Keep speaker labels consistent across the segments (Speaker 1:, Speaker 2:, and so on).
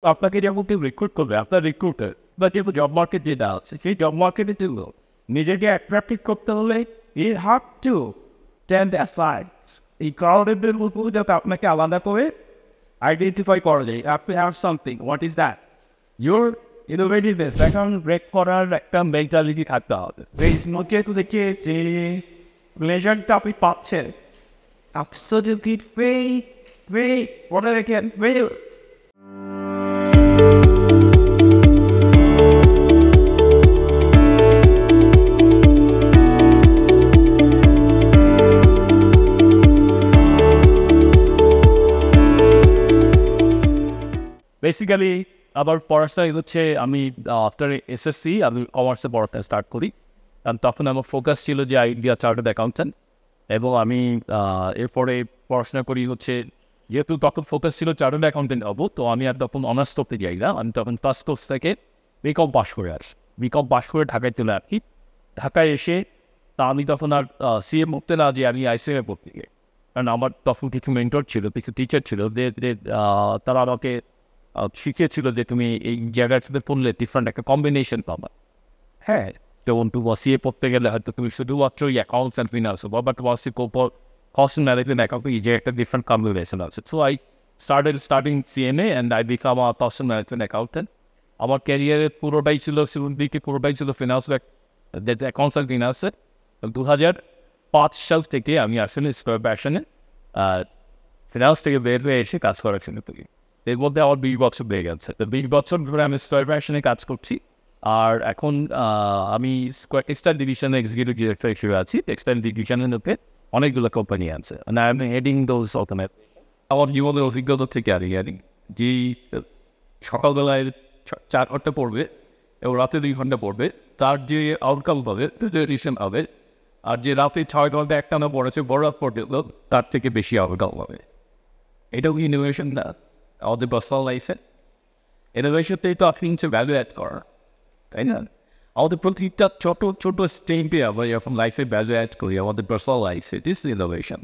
Speaker 1: আপনাকে যখন কেউ রিক্রুট করবে, আপনার রিক্রুটার বা যেহেতু জব মার্কেট যেটা আছে, সেই জব মার্কেটের জন্য নিজেকে অ্যাট্রাক্টিভ করতে হলে you have to stand aside. এই ক্রাউডের মধ্যে যাতে আপনাকে আলাদা করে আইডেন্টিফাই করা যায়, আপনি have something, what is that? Your innovativeness এখন ব্রেক করার একটা মেন্টালিটি থাকতে হবে। এই স্মোকে দেখে যে প্লেজারটা আপনি পাচ্ছেন, absolutely free, whatever I can, free. Basically আবার পড়াশোনা হচ্ছে আমি আফটার এসএসসি আমি কমার্সে পড়াতে স্টার্ট করি, কারণ তখন আমার ফোকাস ছিল যে আইডিয়া চার্টার্ড অ্যাকাউন্টেন্ট। এবং আমি এরপরে পড়াশোনা করি হচ্ছে, যেহেতু তখন ফোকাস ছিল চার্টার্ড অ্যাকাউন্টেন্ট হবো, তো আমি আর তখন অনার্স করতে যাই না। আমি তখন ফার্স্ট কোর্স থেকে বিকম পাস করে আসি, বিকম পাস করে ঢাকায় চলে আসি। ঢাকায় এসে তা আমি তখন আর সিএ মুখতে না যে আমি আইসিএমে পড়তে গিয়ে, কারণ আমার তখন কিছু মেন্টর ছিল, কিছু টিচার ছিল, তারা আমাকে শিখিয়েছিল যে তুমি এই জায়গাটাতে পড়লে ডিফারেন্ট একটা কম্বিনেশন পাবা। হ্যাঁ, যেমন তোমার সিএ পড়তে গেলে হয়তো তুমি শুধুমাত্র অ্যাকাউন্টস অ্যান্ড ফিনান্স হবো, বাট তোমার cost management account যে একটা ডিফারেন্ট কম্বিনেশন আছে। So I starting CMA and I become a cost management accountant. আমার ক্যারিয়ারের পুরোটাই ছিল পুরোটাই ছিল ফিনান্স, অ্যাকাউন্টস অ্যান্ড ফিনান্সে। 2005 সাল থেকে আমি আসলে স্কোয়ার প্যাশনে ফিনান্স থেকে বের হয়ে এসে কাজ করার জন্য তৈরি। এর মধ্যে আমার 20 বছর হয়ে গেছে। তো 20 বছর ধরে আমি স্কোয়ার প্যাশনে কাজ করছি। আর এখন আমি টেক্সটাইল ডিভিশনে এক্সিকিউটিভ ডিরেক্টর হিসেবে আছি। টেক্সটাইল ডিভিশনের মধ্যে অনেকগুলো কোম্পানি আছে, মানে I am heading those organization. আমার জীবনের অভিজ্ঞতা থেকে আর যে সকালবেলায় 4 ঘন্টা পড়বে এবং রাতে 2 ঘন্টা পড়বে, তার যে আউটকাম হবে, রিজেনারেশন হবে, আর যে রাতে 6 ঘন্টা একটানা পড়েছে বড় রাত পড়তে, তার থেকে বেশি আউটকাম হবে। এটাও কি ইনোভেশন না আমাদের পার্সোনাল লাইফে? ইনোভেশনতেই তো আপনি হচ্ছে ভ্যালু অ্যাড করা, তাই না? আমাদের প্রতিটা ছোট ছোট স্টেপে আমরা যখন লাইফে ভ্যালু অ্যাড করি আমাদের পার্সোনাল লাইফে, দিস ইনোভেশন।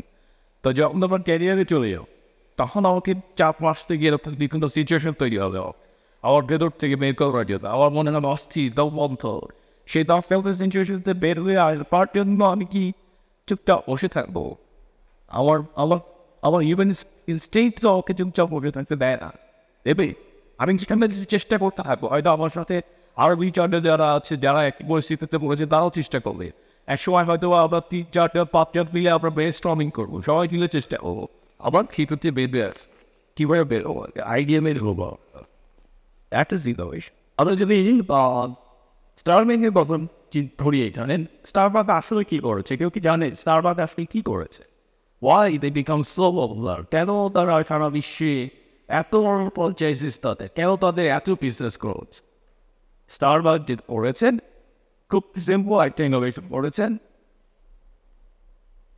Speaker 1: তো যখন আমরা ক্যারিয়ারে চলে যাও, তখন আমাকে 4 মাস থেকে এরকম বিভিন্ন সিচুয়েশন তৈরি হবে আমার ভেতর থেকে বের করার জন্য। আমার মনে হয় অস্থির দম বন্ধ, সেই দম ফেলতে সিচুয়েশনতে বের হয়ে আসবার জন্য আমি কি চুপচাপ বসে থাকবো? আমার আমার আমার হিউম্যান ইনস্টিংক্ট তো আমাকে চুপচাপ বসে থাকতে দেয় না, দেবে। আমি সেখানে চেষ্টা করতে থাকবো। হয়তো আমার সাথে আরও 2-4টা যারা আছে, যারা একই পরিস্থিতিতে পড়েছে, তারাও চেষ্টা করবে। এক সময় হয়তো আমরা 3-4-5 মিলে আমরা ব্রেন স্টর্মিং করবো, সবাই মিলে চেষ্টা করবো। আবার ক্ষেত্রে বেরবে আছে কীভাবে বের হবো, আইডিয়া বের হবো, দ্যাট ইজ ইনোভেশন। আমরা যদি স্টারবাকের কথা ধরি, এখানে স্টারবাক আসলে কী করেছে কেউ কি জানে? স্টারবাক আসলে কী করেছে? Why they become so popular? কেন তারা সারা বিশ্বে এত বড় ফ্র্যাঞ্চাইজিস, তাদের কেন তাদের এত বিজনেস গ্রোথ? স্টারবাক যে করেছেন, খুব সিম্পল একটা ইনোভেশন করেছেন।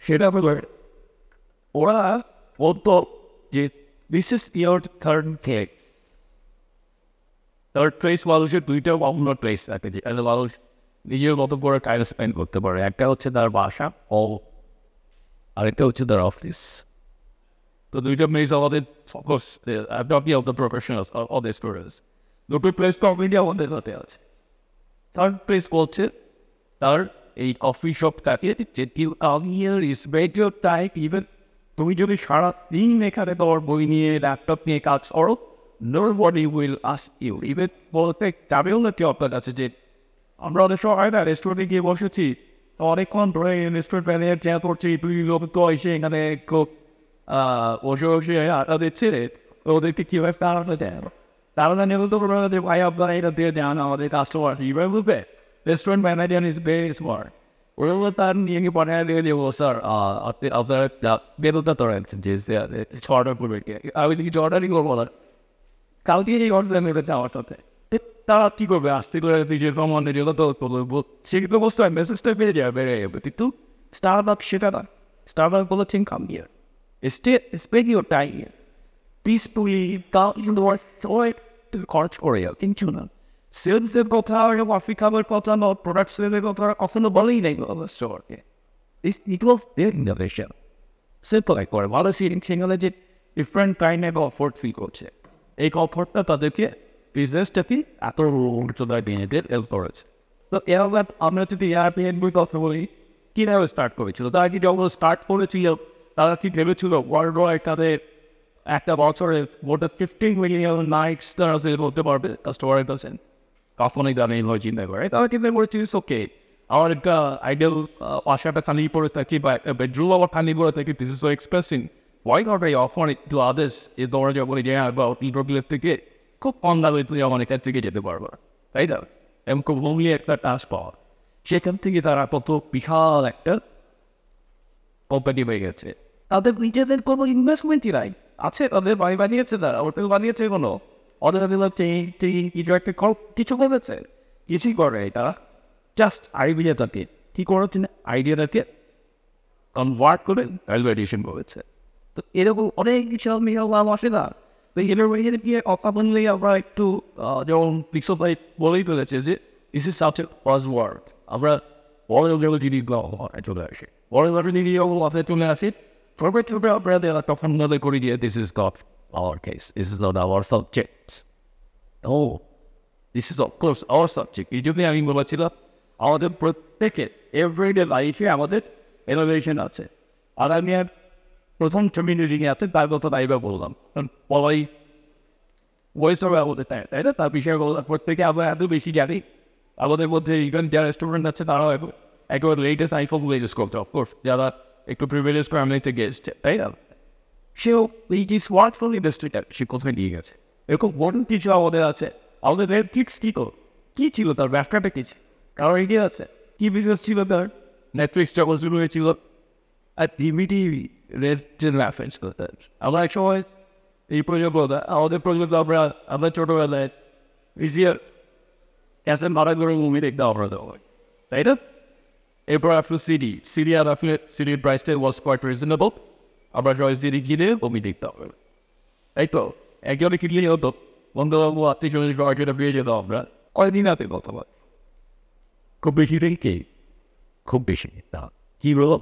Speaker 1: সেটা হলো ওরা বলতো যে this is your third place. Third place মানুষের দুইটা অন্য প্লেস থাকে, যেখানে মানুষ নিজের মতো করে টাইম স্পেন্ড করতে পারে। একটা হচ্ছে তার বাসা, আরেকটা হচ্ছে তার অফিস। তো দুইটা প্লেস আমাদের focus, topic of the professionals of the students, দুটো প্লেস তো অলরেডি আমাদের হাতে আছে। থার্ড প্লেস বলছে তার এই কফি শপটাকে, যে year is better time. Even তুমি যদি সারাদিন এখানে তোমার বই নিয়ে ল্যাপটপ নিয়ে কাজ করো, nobody will ask you, even বলতে যাবেও না কেউ আপনার কাছে। যে আমরা অনেক সময় হয় না, রেস্টুরেন্টে গিয়ে বসেছি, তো অনেকক্ষণ ধরে রেস্টুরেন্ট ম্যানেজার চেয়ার করছি, 2 লোক তো এসে এখানে খুব বসে বসে আড্ডা দিচ্ছে, ওদেরকে কীভাবে তাড়াতে দেয়? তারা নিয়ে তো যে ভাই আপনারা এটা দিয়ে যান, আমাদের কাস্টমার কীভাবে বলবে? Restaurant manager is very smart. ওরা তার নিয়ে গিয়ে পাঠায় দিয়ে দেবো, স্যার আপনারা বেতনটা ধরেন যে অর্ডার করবে, আমি কিছু অর্ডারই করবো না, কালকে এই অর্ডার মেরেছে আমার সাথে। তারা কী করবে? আসতে করে নিজের সম্বন্ধে যেগুলো তো সেগুলো বস্তু মেসেজটা পেয়ে যাবে, বেড়ে যাবে। কিন্তু স্টারবাক সেটা না। স্টারবাক বলেছেন come here, spend your time here peacefully, খরচ করে যাও, কিন্তু না সেলসের কথা, কফি খাবার কথা, বা প্রোডাক্ট সেলের কথা কখনো বলেই নাই স্টোরকে। ইট ওয়াজ দেয়ার ইনোভেশন। সিম্পল করে ভালো সেখানে যে ডিফারেন্ট কাইন্ড অফ অফার্ট ফিল করছে, এই কমফোর্টটা তাদেরকে বিজনেসটাকে এত উচ্চতায় নিয়ে যেতে হেল্প করেছে। তো এরকম আমরা যদি এয়ারবিএনবির কথা বলি, কীভাবে স্টার্ট করেছিল? তারা কি যখন স্টার্ট করেছিল তারা কি ভেবেছিল ওয়ার্ল্ড ওয়াইড তাদের একটা বছরে গোটা 15 মিলিয়ন নাইটস তারা সেল করতে পারবে কাস্টমারের কাছে? কখনোই তারা এইভাবে চিন্তা করে। তারা চিন্তা করেছিল ওকে, আমার একটা আইডিয়াল বাসাটা খালি পড়ে থাকি বা একটা বেডরুম আমার খালি পড়ে থাকি, this is so expensive, why not I offer it to others? যে তোমরা যখন যে বা ইন্টারভিউর থেকে খুব কম দামে তুমি আমার এখান থেকে যেতে পারবো, তাই না? এবং খুব হোমলি একটা টাচ পাওয়া, সেখান থেকে তারা কত বিশাল একটা কোম্পানি হয়ে গেছে। তাদের নিজেদের কোনো ইনভেস্টমেন্টই নাই, আছে তাদের বাড়ি বানিয়েছে, তারা হোটেল বানিয়েছে, কোনো ওদের কিছু একটা কিছু করেছে? কিছুই করে তারা। জাস্ট আইডিয়াটাকে কী করেছে, আইডিয়াটাকে কনভার্ট করে ভ্যালুয়েশন করেছে। তো এরকম অনেক বিশাল বিশাল লাভ আসে না। তো এটার বাইরে গিয়ে কথা বললেই আমরা একটু যেমন পিক্সো ভাই বলেই ফেলেছে যে this is such a word. আমরা বড় লেভেল জিনিস মাথায় চলে আসে, বড় লেভেল জিনিস যখন মাথায় চলে আসে ছোটো ছোটো আমরা তখন মনে করি যে this is not our case, this is not our subject. ও this is of course our subject. এই জন্যই আমি বলেছিলাম আমাদের প্রত্যেকের এভরিডে লাইফে আমাদের ইনোভেশন আছে। আর আমি আর প্রথম কমিউনিটি আছে তার কথা তাইবা বললাম, বলাই ভয়েস হবে আমাদের, তাই না? তার বিষয়গুলো প্রত্যেকে আমরা এত বেশি জানি। আমাদের মধ্যে ইভেন যারা স্টুডেন্ট আছে তারাও একেবারে লেটেস্ট আইফোনগুলো ইউজ করছে, অফকোর্স যারা একটু প্রিভিলেজ ফ্যামিলিতে গেছে, তাই না? সেও এই যে স্মার্টফোন ইন্ডাস্ট্রিটা সে কোথায় নিয়ে গেছে, এরকম বড় কিছু আমাদের আছে। আমাদের নেটফ্লিক্স কী ছিল তার ব্যবসাটা কী ছিল, কারো আইডিয়া আছে কী বিজনেস ছিল তার? নেটফ্লিক্স যখন শুরু হয়েছিল আর ডিভিডি রেটের রেফারেন্স করতে আমরা এক সময় এই প্রজন্মটা, আমাদের প্রজন্ম আমরা ছোটোবেলায় ভিজিআর ক্যাসেট ভাড়া করে মুভি দেখতে আমরা দেওয়া হয়, তাই না? এরপর আপনার সিডি আর আপনার সিডির প্রাইসটা ওয়াজ কোয়াইট রিজনেবল, আমরা সবাই সিডি কিনে মুভি দেখতে হবে, তাই তো? একজনে কিনলেই হতো, বন্ধুবাবু আত্মীয় সবাই সেটা পেয়ে যেত। আমরা কয়দিন হাতে কথা বল, খুব বেশি রেখে খুব বেশি না কী বলো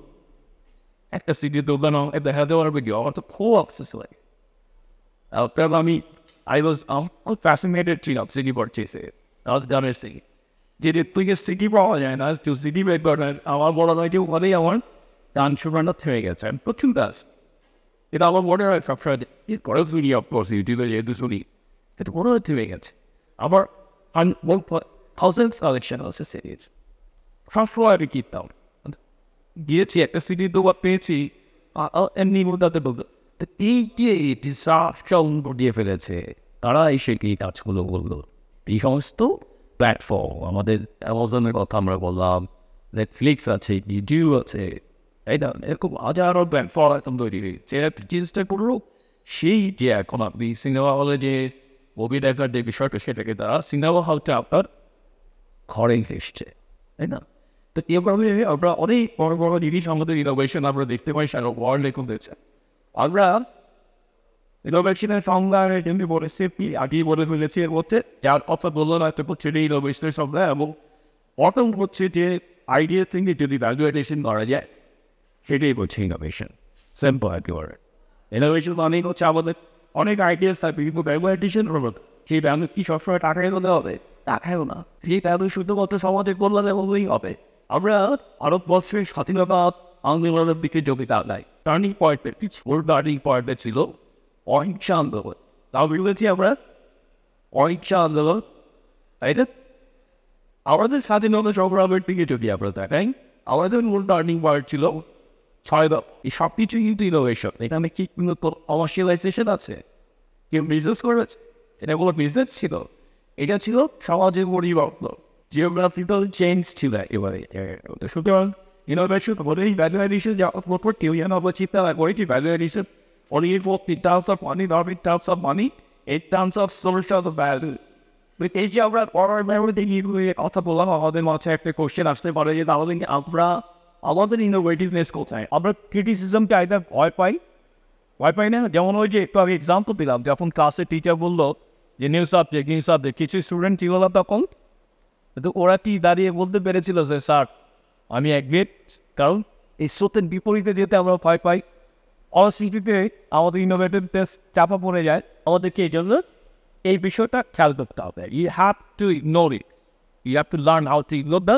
Speaker 1: একটা সিডির দোকান দেখাতে পারবে কি? আমার তো খুব অবসেস লাগে। আমি খুব ফ্যাসিনেটেড ছিলাম সিডি পারচেসে, গানের সিডি, যে তুই সিডি পাওয়া যায় না, কেউ সিডি বের করে। আমার বড় ভাইকে ওখানেই আমার গান শোনাটা থেমে গেছে, আমি প্রচুর গাছ। এটা আমার মনে হয় সবসময় পরেও শুনি, অফকোর্স ইউটিউবে যেহেতু শুনি, কিন্তু মনে হয় থেমে গেছে। আমার থাউজেন্ডস কালেকশন আছে সিডির, সবসময় আমি কিনতাম। গিয়েছি একটা সিডির দোকান পেয়েছি, এমনি তাদের বলবে এই যে ডিসাস্টার ঘটিয়ে ফেলেছে তারা এসে কি কাজগুলো বললো। এই সমস্ত প্ল্যাটফর্ম, আমাদের অ্যামাজনের কথা আমরা বললাম, নেটফ্লিক্স আছে, ইউটিউব আছে, তাই না? এরকম হাজারো প্ল্যাটফর্ম এখন তৈরি হয়েছে। চেষ্টা করলো সেই যে এখন আপনি সিনেমা হলে যে মুভি দেখার যে বিষয়টা, সেটাকে তারা সিনেমা হলটা আপনার ঘরে এসছে, তাই না? তো এভাবে আমরা অনেক বড় বড় জিনিস আমাদের ইনোভেশন আমরা দেখতে পাই সারা ওয়ার্ল্ড এখন দেখছে। আমরা ইনোভেশনের সংজ্ঞা যেমনি বলেছি, আগেই বলে ফেলেছি, এর মধ্যে যার কথা বললো না হচ্ছে ইনোভেশনের সংজ্ঞা, এবং প্রথম হচ্ছে যে আইডিয়া থেকে যদি ভ্যালুয়েশন করা যায় সেটাই হচ্ছে ইনোভেশন। সিম্পল একেবারে। ইনোভেশন অনেক হচ্ছে আমাদের অনেক আইডিয়াস থাকবে, কিন্তু ভ্যালুয়েশন হলো সেই ভ্যালু কি সবসময় টাকায় হতে হবে? টাকায়ও না, সেই ভ্যালু শুধুমাত্র সমাজে কল্যাণে হলেই হবে। আমরা ভারতবর্ষের স্বাধীনতা আন্দোলনের দিকে যদি তাকাই, টার্নিং পয়েন্টে কিছু টার্নিং পয়েন্টে ছিল অহিংসা আন্দোলন। তাও বলেছি আমরা অহিংসা আন্দোলন, তাই না? আমাদের স্বাধীনতা সংগ্রামের দিকে যদি আমরা দেখাই, আমাদের মূল টার্নিং পয়েন্ট ছিল 6 দফা। এই সব কিছুই কিন্তু ইনোভেশন। এখানে কি কিন্তু কমার্শিয়ালাইজেশন আছে? কেউ বিজনেস করেছে? এটা কোনো বিজনেস ছিল? এটা ছিল সমাজের পরিবর্তন, জিওগ্রাফিক্যাল চেঞ্জ ছিল একেবারে। সুতরাং ইনোভেশন হলেই ভ্যালু অ্যাডিশন, যখন কেউ যেন চিন্তা করেছি value addition only in terms of money, not in terms of money, in terms of social value. এই যে আমরা পড়ার ব্যাপারে কথা বললাম, আমাদের মাঝে একটা কোশ্চেন আসতে পারে যে তাহলে আমরা আমাদের ইনোভেটিভনেস কোথায়? আমরা ক্রিটিসিজমকে আইদার ভয় পাই না। যেমন ওই যে একটু আমি এক্সাম্পল দিলাম, যখন ক্লাসে টিচার বললো যে নিউ সাবজেক্ট, কিছু স্টুডেন্ট ছিল না তখন, কিন্তু ওরা কি দাঁড়িয়ে বলতে পেরেছিল যে স্যার আমি অ্যাগ্রেড? কারণ এই স্রোতের বিপরীতে যেতে আমরা ভয় পাই। অস্বীকৃতিতে আমাদের ইনোভেটিভনেস চাপা পড়ে যায়, আমাদেরকে এই জন্য এই বিষয়টা খেয়াল করতে হবে। You have to ignore it, you have to learn how to ignore the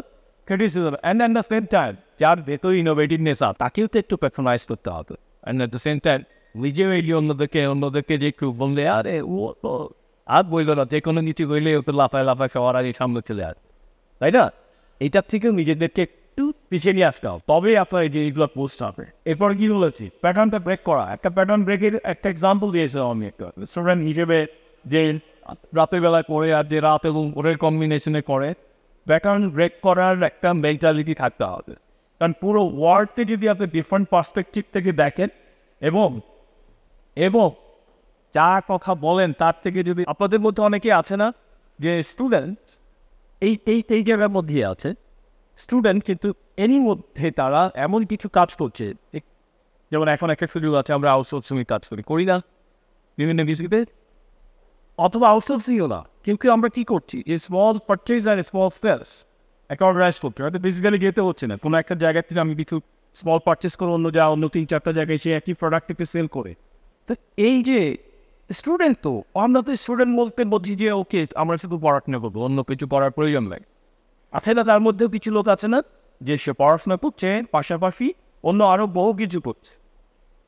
Speaker 1: criticism, and at the same time যার ভেতর ইনোভেটিভনেস আছে তাকেও তো একটু প্যাট্রোনাইজ করতে হবে। And at the same time নিজেও এই অন্যদেরকে যে একটু বললে আরে ও তো আর বললো না, যে কোনো কিছু হইলে ও তো লাফায় সবার আগে সামনে চলে আসে, তাই না? এইটার থেকেও নিজেদেরকে একটু পিছিয়ে নিয়ে আসতে হবে, তবে আপনার এই যে এইগুলো পোস্ট হবে। এরপর কি বলেছি, প্যাটার্নটা ব্রেক করা। একটা প্যাটার্ন ব্রেকের একটা এক্সাম্পল দিয়েছিলাম আমি একটা স্টুডেন্ট হিসেবে, যে রাতের বেলায় পড়ে আর যে রাত এবং ভোরের কম্বিনেশনে করে। প্যাটার্ন ব্রেক করার একটা মেন্টালিটি থাকতে হবে, কারণ পুরো ওয়ার্ল্ডকে যদি আপনি ডিফারেন্ট পার্সপেক্টিভ থেকে দেখেন এবং এবং যা কথা বলেন তার থেকে যদি আপনাদের মধ্যে অনেকে আছে না যে স্টুডেন্ট এই জায়গার মধ্যে আছে স্টুডেন্ট, কিন্তু এরই মধ্যে তারা এমন কিছু কাজ করছে, যেমন এখন একটা সুযোগ আছে আমরা আউটসোর্সিং কাজ করি না বিভিন্ন বিষয়তে, অথবা আউটসোর্সিংও না, কিন্তু আমরা কি করছি, এই স্মল পারচেজ আর স্মল সেলস একটা অর্গানাইজ করতে হয়তো বেসিক্যালি যেতে হচ্ছে না, কোনো একটা জায়গা থেকে আমি কিছু স্মল পারচেস করে অন্য 3-4টা জায়গায় সে একই প্রোডাক্টকে সেল করে। তো এই যে স্টুডেন্ট, তো আমরা তো স্টুডেন্ট বলতে বলছি যে ওকে আমরা শুধু পড়াশোনা করবো, অন্য কিছু পড়ার প্রয়োজন নাই। আছে না তার মধ্যেও কিছু লোক আছে না যে সে পড়াশোনা করছে পাশাপাশি অন্য আরও বহু কিছু করছে।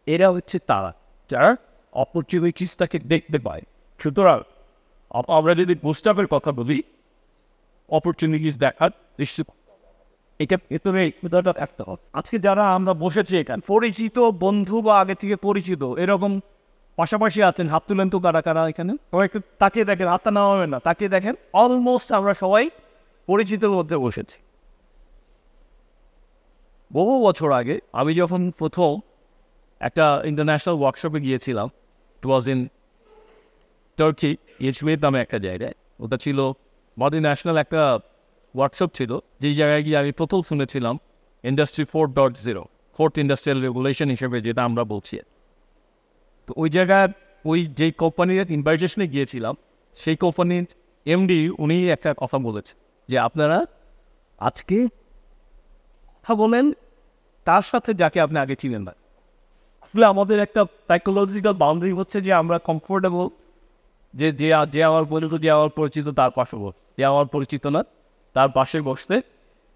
Speaker 1: এরা হচ্ছে তারা যারা অপরচুনিটিসটাকে দেখতে পায়। সুতরাং আমরা যদি বুস্টাপের কথা বলি, অপরচুনিটিস দেখার নিশ্চিত এটা ভেতরে একটা হবে। আজকে যারা আমরা বসেছি এখানে পরিচিত বন্ধু বা আগে থেকে পরিচিত এরকম পাশাপাশি আছেন, হাত তুলেন তো কারা কারা এখানে, সবাই একটু তাকিয়ে দেখেন, হাতটা নেওয়া না, তাকিয়ে দেখেন। অলমোস্ট আমরা সবাই পরিচিতের মধ্যে বসেছি। বহু বছর আগে আমি যখন প্রথম একটা ইন্টারন্যাশনাল ওয়ার্কশপে গিয়েছিলাম, ইট ওয়াজ ইন টার্কি, ইজমির নামে একটা জায়গায়। ওটা ছিল মাল্টিন্যাশনাল একটা ওয়ার্কশপ ছিল, যেই জায়গায় গিয়ে আমি প্রথম শুনেছিলাম ইন্ডাস্ট্রি 4.0, ফোর্থ ইন্ডাস্ট্রিয়াল রেগুলেশন হিসেবে যেটা আমরা বলছি। তো ওই জায়গায় ওই যেই কোম্পানির ইনভাইটেশনে গিয়েছিলাম, সেই কোম্পানির এমডি উনি একটা কথা বলেছে যে আপনারা আজকে কথা বলেন তার সাথে যাকে আপনি আগে চিনেন না। আসলে আমাদের একটা সাইকোলজিক্যাল বাউন্ডারি হচ্ছে যে আমরা কমফোর্টেবল, যে আমার বন্ধু, যে আমার পরিচিত তার পাশে বস, যে আমার পরিচিত না তার পাশে বসতে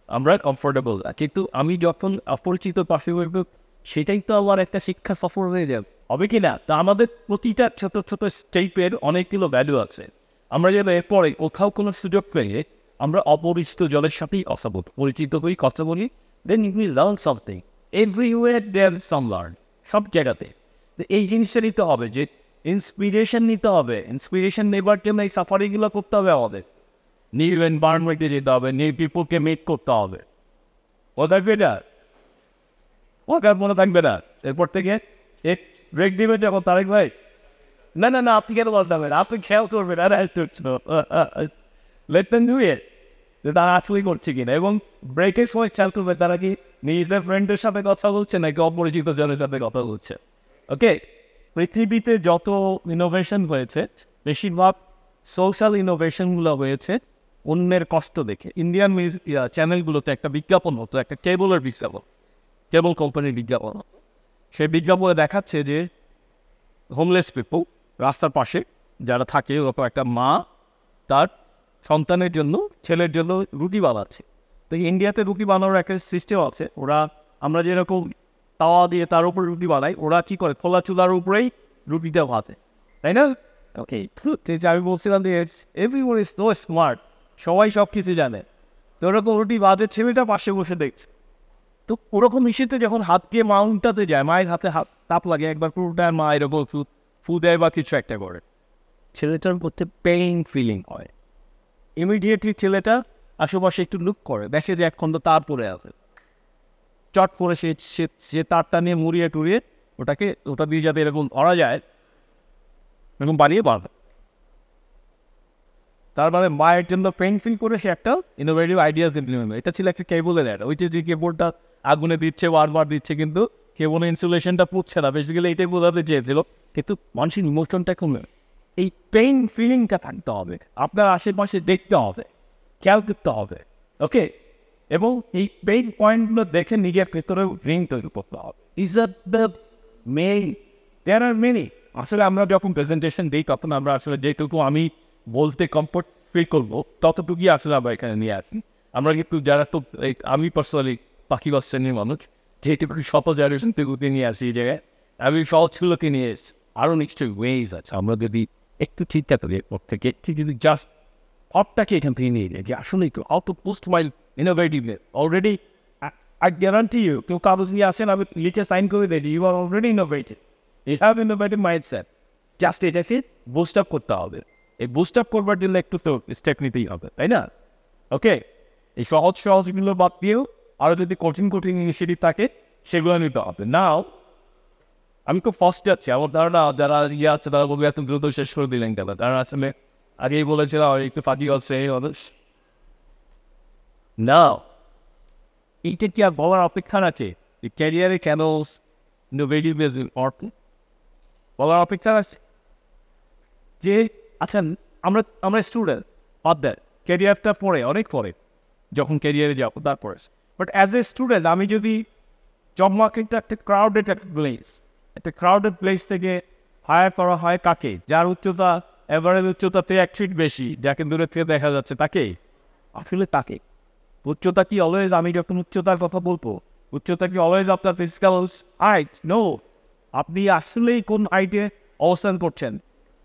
Speaker 1: আমরা কমফোর্টেবল। কিন্তু আমি যখন অপরিচিত পাশে বসবো, সেটাই তো আমার একটা শিক্ষা সফর হয়ে যাবে, হবে কি না? তা আমাদের প্রতিটা ছোট ছোট স্টেপের অনেকগুলো ভ্যালু আছে। আমরা যেন এরপরে কোথাও কোনো সুযোগ পেয়ে আমরা অপরিচিত জনের সাথেই কথা বলি, পরিচিত হই, কথা বলি, then you will learn something. Everywhere there is some learn, সব জায়গাতে। তো এই জিনিসটা নিতে হবে যে ইন্সপিরেশন নিতে হবে। ইন্সপিরেশন নেবার জন্য এই সাফারিগুলো করতে হবে আমাদের। নিউ এনভায়রনমেন্টে যেতে হবে, নিউ পিপুলকে মিট করতে হবে। ও থাকবে না, ও কার মনে থাকবে না। এরপর থেকে এক ব্রেক দিবেন যখন, তারেক ভাই না না না আপনি কেন বলতে হবে, আপনি খেয়াল করবেন আর লেট দেম ডু ইট, যে তারা আসলে করছে কিনা। এবং ব্রেকের সময় খেয়াল করবে তারা কি নিজেদের ফ্রেন্ডের সাথে কথা বলছে নাকি অপরিচিত জনের সাথে কথা বলছে। ওকে, পৃথিবীতে যত ইনোভেশন হয়েছে বেশিরভাগ সোশ্যাল ইনোভেশনগুলো হয়েছে অন্যের কষ্ট দেখে। ইন্ডিয়ান চ্যানেলগুলোতে একটা বিজ্ঞাপন হতো, একটা কেবলের বিজ্ঞাপন, কেবল কোম্পানির বিজ্ঞাপন। সেই বিজ্ঞাপনে দেখাচ্ছে যে হোমলেস পিপল, রাস্তার পাশে যারা থাকে, ওরকম একটা মা তার সন্তানের জন্য, ছেলের জন্য রুটি বানাচ্ছে। তো ইন্ডিয়াতে রুটি বানানোর একটা সিস্টেম আছে। ওরা আমরা যেরকম তাওয়া দিয়ে তার উপর রুটি বানাই, ওরা কী করে খোলা চুলার উপরেই রুটিটা ভাতে, তাই না? ওকে, আমি বলছিলাম যে এভরিওয়ান ইজ সো স্মার্ট, সবাই সব কিছু জানে। তো ওরকম রুটি ভাতের ছেলেটা পাশে বসে দেখছে। তো ওরকম ইস্যুতে যখন হাত দিয়ে মা উল্টাতে যায়, মায়ের হাতে হাত তাপ লাগে একবার, পুরোটা মা এরকম ফু দেয় বা কিছু একটা করে, ছেলেটার মধ্যে পেইন ফিলিং হয়। ইমিডিয়েটলি ছেলেটা আশেপাশে একটু লুক করে, দেখে যে এক খন্ড তার পরে আছে। চট করে সে তারটা নিয়ে মুড়িয়ে টুড়িয়ে ওটা দিয়ে যাতে এরকম ধরা যায়, এরকম বানিয়ে পারবে। তার মানে মায়ের জন্য পেইন ফিল করে সে একটা ইনোভেটিভ আইডিয়াস ইমপ্লিমেন্ট। এটা ছিল একটা কেবলের অ্যাড, ওইটা যে কেবলটা আগুনে দিচ্ছে, বারবার দিচ্ছে, কিন্তু কেবলের ইনসুলেশনটা পুড়ছে না। বেসিক্যালি এইটাই বোঝাতে চেয়েছিল, কিন্তু মানুষের ইমোশনটা কমে। এই পেইন ফিলিংটা থাকতে হবে, আপনার আশেপাশে দেখতে হবে, খেয়াল করতে হবে। ওকে, এবং এই পেইন পয়েন্টগুলো দেখে নিজের ভেতরেও ড্রিম তৈরি করতে হবে। Is the main, there are many. আসলে আমরা যখন প্রেজেন্টেশন দিই তখন আমরা আসলে যেটুকু আমি বলতে কমফোর্ট ফিল করবো ততটুকুই আসলে আমরা এখানে নিয়ে আসি। আমরা কিন্তু যারা তো আমি পার্সোনালি পাখিগত শ্রেণীর মানুষ, যেটুকু সফল জেনারেশন থেকে নিয়ে আসি এই জায়গায়, আমি সহজগুলোকে নিয়ে এসেছি। আরও নিশ্চয়ই ওয়েজ আছে, আমরা যদি একটু চিন্তা করি এরপর থেকে, একটু যদি জাস্ট অপটাকে এখান থেকে নিয়ে যাই যে আসলে একটু how to post my innovativeness. Already I guarantee you, কেউ কাগজ নিয়ে আসেন, আমি লিখে সাইন করে দিই, you are already innovative, you have innovative mindset. Just এটাকে বুস্ট আপ করতে হবে। এই বুস্ট আপ করবার জন্য একটু তো স্টেপ নিতেই হবে, তাই না? ওকে, এই সহজগুলো বাদ দিয়েও আরও যদি কঠিন ইনিশিয়েটিভ থাকে সেগুলো নিতে হবে। নাও আমি খুব ফার্স্ট যাচ্ছি, আমার ধারণা যারা আছে তারা বলবে এত দ্রুত শেষ করে দিলেন কেন, তারা আসলে আগেই বলেছিলাম একটু ফাঁকি হচ্ছে মানুষ। নাও এইটা কি আর বলার অপেক্ষা আছে ক্যারিয়ারে কেন ইনোভেটিভনেস ইম্পর্টেন্ট? বলার অপেক্ষা আছে যে আচ্ছা আমরা স্টুডেন্ট অফ দ্যাট, ক্যারিয়ারটা পরে অনেক পরে যখন ক্যারিয়ারে যাবো তারপরে। বাট অ্যাজ এ স্টুডেন্ট আমি যদি জব মার্কেটটা একটা ক্রাউডেড প্লেস থেকে হায়ার করা হয় কাকে? যার উচ্চতা এভারেজ উচ্চতাতে 1 ফিট বেশি, যাকে দূরে থেকে দেখা যাচ্ছে তাকে। আসলে তাকে উচ্চতা কি অলওয়েজ, আমি যখন উচ্চতার কথা বলবো, উচ্চতা কি অলওয়েজ আপনার ফিজিক্যাল হাইট? নো, আপনি আসলেই কোন হাইটে অবস্থান করছেন।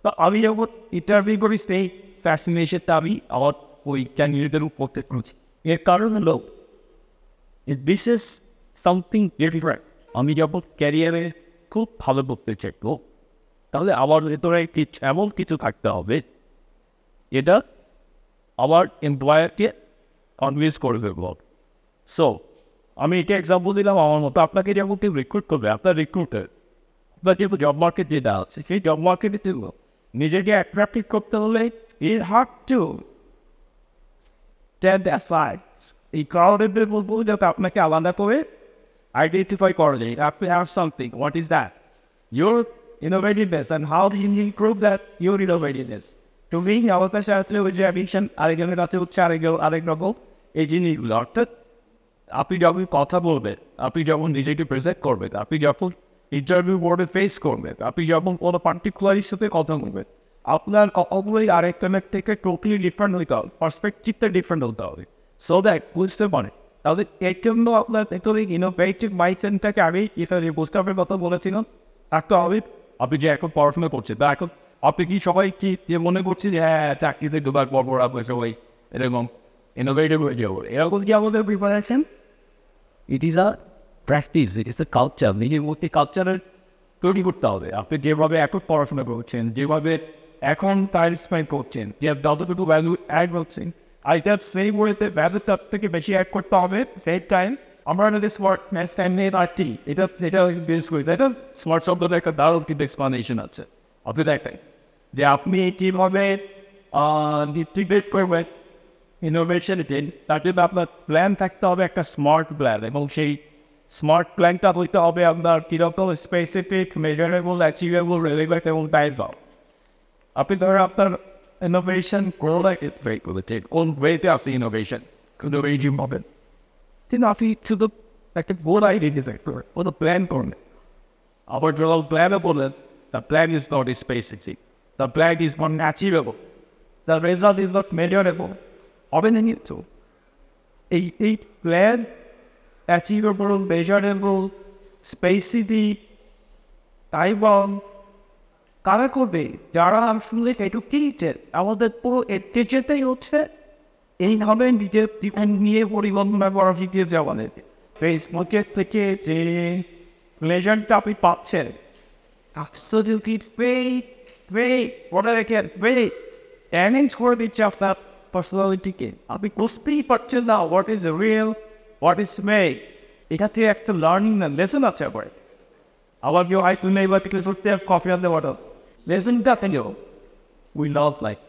Speaker 1: তো আমি যখন ইন্টারভিউ করি সেই ফ্যাসিনেশনটা আমি আমার ওই ক্যান্ডিডেটের উপর করছি। এর কারণ হলো দিস ইজ সামথিং ডিফারেন্ট। আমি যখন ক্যারিয়ারে খুব ভালো করতে চাইবো তাহলে আমার ভেতরে এমন কিছু থাকতে হবে যেটা আমার এমপ্লয়ারকে কনভিন্স করে দেবো। সো আমি এটা এক্সাম্পল দিলাম আমার মতো। আপনাকে যখন কেউ রিক্রুট করবে, আপনার রিক্রুটার আপনার যে জব মার্কেট যেটা আছে সেই জব মার্কেটে নিজেকে অ্যাট্রাক্টিভ করতে হলে ইট হ্যাভ টু স্ট্যান্ড অ্যাসাইড। এই ক্রাউডেড বলবো যাতে আপনাকে আলাদা করে আইডেন্টিফাই করা যায়। আপনি have something, what is that? Your innovativeness, and how do you improve that your innovativeness? তুমি আমার কাছে আসলে ওই যে অ্যাডিকশন আরেকজনের কাছে হচ্ছে আরেক রকম এই জিনিসগুলো। অর্থাৎ আপনি যখন কথা বলবেন, আপনি যখন নিজেকে প্রেজেন্ট করবেন, আপনি যখন ইন্টারভিউ বোর্ডে ফেস করবেন, আপনি যখন কোনো পার্টিকুলারের সাথে কথা বলবেন, আপনার কথাগুলোই আরেকজনের থেকে টোটালি ডিফারেন্ট হইতে হবে, পার্সপেক্টিভটা ডিফারেন্ট হতে হবে। সো দ্যাট বুঝতে পারে তাহলে এর জন্য আপনার ভেতরে ইনোভেটিভ মাইন্ডসেটটাকে আমি এখানে বুঝতে হবে কথা বলেছিলাম থাকতে হবে। আপনি যে এখন পড়াশোনা করছেন বা এখন আপনি কি সবাই কি যে মনে করছেন যে হ্যাঁ চাকরিতে ঢোকার পর আপনি সবাই এরকম ইনোভেটিভ হয়ে যাবো, এরকম কি আমাদের preparation? It is a practice, it is a culture. নিজের মধ্যে কালচারের তৈরি করতে হবে। আপনি যেভাবে এখন পড়াশোনা করছেন, যেভাবে এখন টাইম স্পেন্ড করছেন, যে যতটুকু ভ্যালু অ্যাড করছেন, আইটার সেই ওয়েতে ভ্যালু তার থেকে বেশি অ্যাড করতে হবে। সেম টাইম আমরা যদি স্মার্টনেস টাইমের আছি, এটা বেস করি, তাই না? স্মার্ট শব্দটা একটা দারুণ কিন্তু এক্সপ্লানেশন আছে। আপনি দেখেন যে আপনি কীভাবে ইন্টিগ্রেট করবেন ইনোভেশন, তার জন্য আপনার প্ল্যান থাকতে হবে, একটা স্মার্ট প্ল্যান। এবং সেই স্মার্ট প্ল্যানটা হইতে হবে আপনার কীরকম স্পেসিফিক, মেজারেবল, অ্যাচিভেবল, রেলিভেন্ট এবং টাইমস। আপনি ধরেন আপনার ইনোভেশন কোন ওয়েতে আপনি ইনোভেশন হবেন, কিন্তু আপনি শুধু একটা গোল আইডিয়া ডিসাইড করবেন, কোনো প্ল্যান করবেন। আবার যখন প্ল্যানও বললেন, the plan is not specific, the plan is not achievable, the result is not measurable, হবে না কিন্তু। এই plan achievable, measurable, specific, time কারা করবে? যারা আসলে এডুকেটেড। আমাদের পুরো এডুকেশনটাই হচ্ছে এইভাবে নিজের জীবন নিয়ে পরিকল্পনা করা শিখিয়ে যাওয়া। ফেসবুকের থেকে যে প্লেজারটা আপনি পাচ্ছেন, absolutely ড্যামেজ করে দিচ্ছে আপনার পার্সোনালিটিকে। আপনি বুঝতেই পারছেন না what is real, what is make. এটা থেকে একটা লার্নিং না লেসন আছে। আবার কেউ হয়তো নেই বা কিছু করতে কফি আনতে পারো, লেসনটা পেলেও উই লাভ লাইফ।